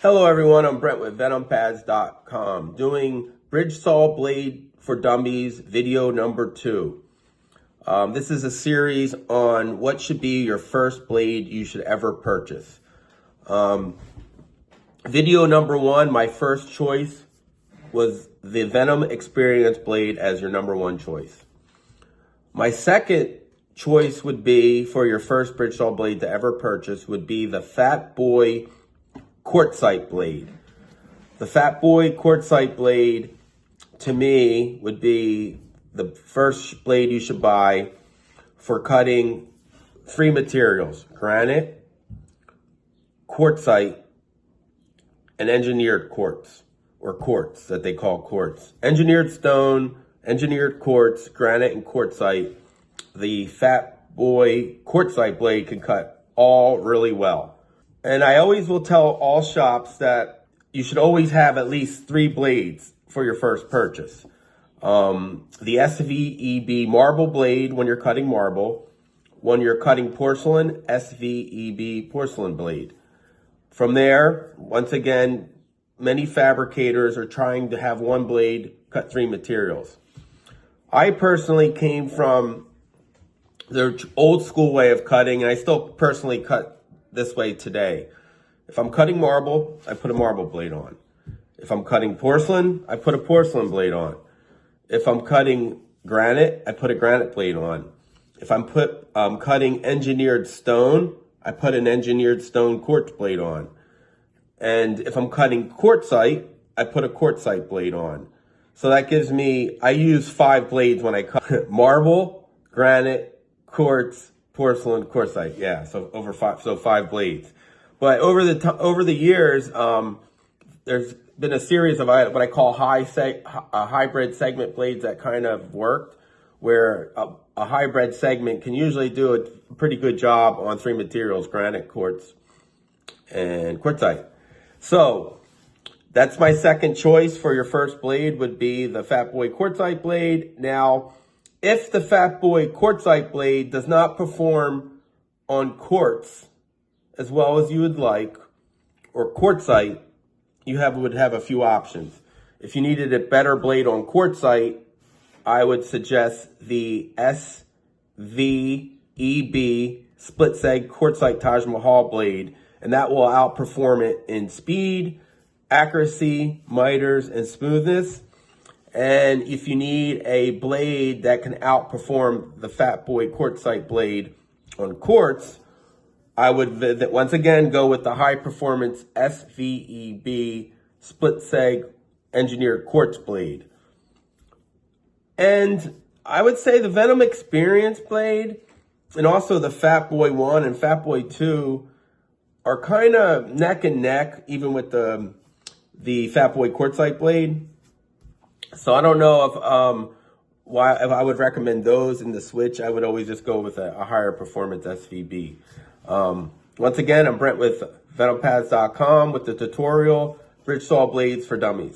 Hello everyone, I'm Brent with VenomPads.com doing bridge saw blade for dummies video number 2. This is a series on what should be your first blade you should ever purchase. Video number 1, my first choice was the Venom Experience blade as your number 1 choice. My second choice would be for your first bridge saw blade to ever purchase would be the Fat Boy Quartzite blade. The Fat Boy Quartzite blade, to me, would be the first blade you should buy for cutting 3 materials: granite, quartzite, and engineered quartz, or quartz that they call quartz. Engineered stone, engineered quartz, granite, and quartzite. The Fat Boy Quartzite blade can cut all really well. And I always will tell all shops that you should always have at least 3 blades for your first purchase. The SVEB marble blade when you're cutting marble. When you're cutting porcelain, SVEB porcelain blade. From there, once again, many fabricators are trying to have 1 blade cut 3 materials. I personally came from the old school way of cutting, and I still personally cut this way today. If I'm cutting marble, I put a marble blade on. If I'm cutting porcelain, I put a porcelain blade on. If I'm cutting granite, I put a granite blade on. If I'm cutting engineered stone, I put an engineered stone quartz blade on. And if I'm cutting quartzite, I put a quartzite blade on. So that gives me, I use 5 blades when I cut marble, granite, quartz, porcelain, quartzite. Yeah, so over 5 blades. But over the years, there's been a series of what I call hybrid segment blades that kind of worked, where a hybrid segment can usually do a pretty good job on 3 materials: granite, quartz, and quartzite. So that's my second choice for your first blade, would be the Fat Boy Quartzite blade. Now, if the Fat Boy Quartzite blade does not perform on quartz as well as you would like, or quartzite, you would have a few options. If you needed a better blade on quartzite, I would suggest the SVEB split seg quartzite Taj Mahal blade, and that will outperform it in speed, accuracy, miters, and smoothness. And if you need a blade that can outperform the Fat Boy Quartzite blade on quartz, I would once again go with the high performance SVEB split seg engineered quartz blade. And I would say the Venom Experience blade and also the Fat Boy 1 and Fat Boy 2 are kind of neck and neck, even with the Fat Boy Quartzite blade. So I don't know if I would recommend those in the switch. I would always just go with a higher performance SVB. Once again, I'm Brent with VenomPads.com with the tutorial bridge saw blades for dummies.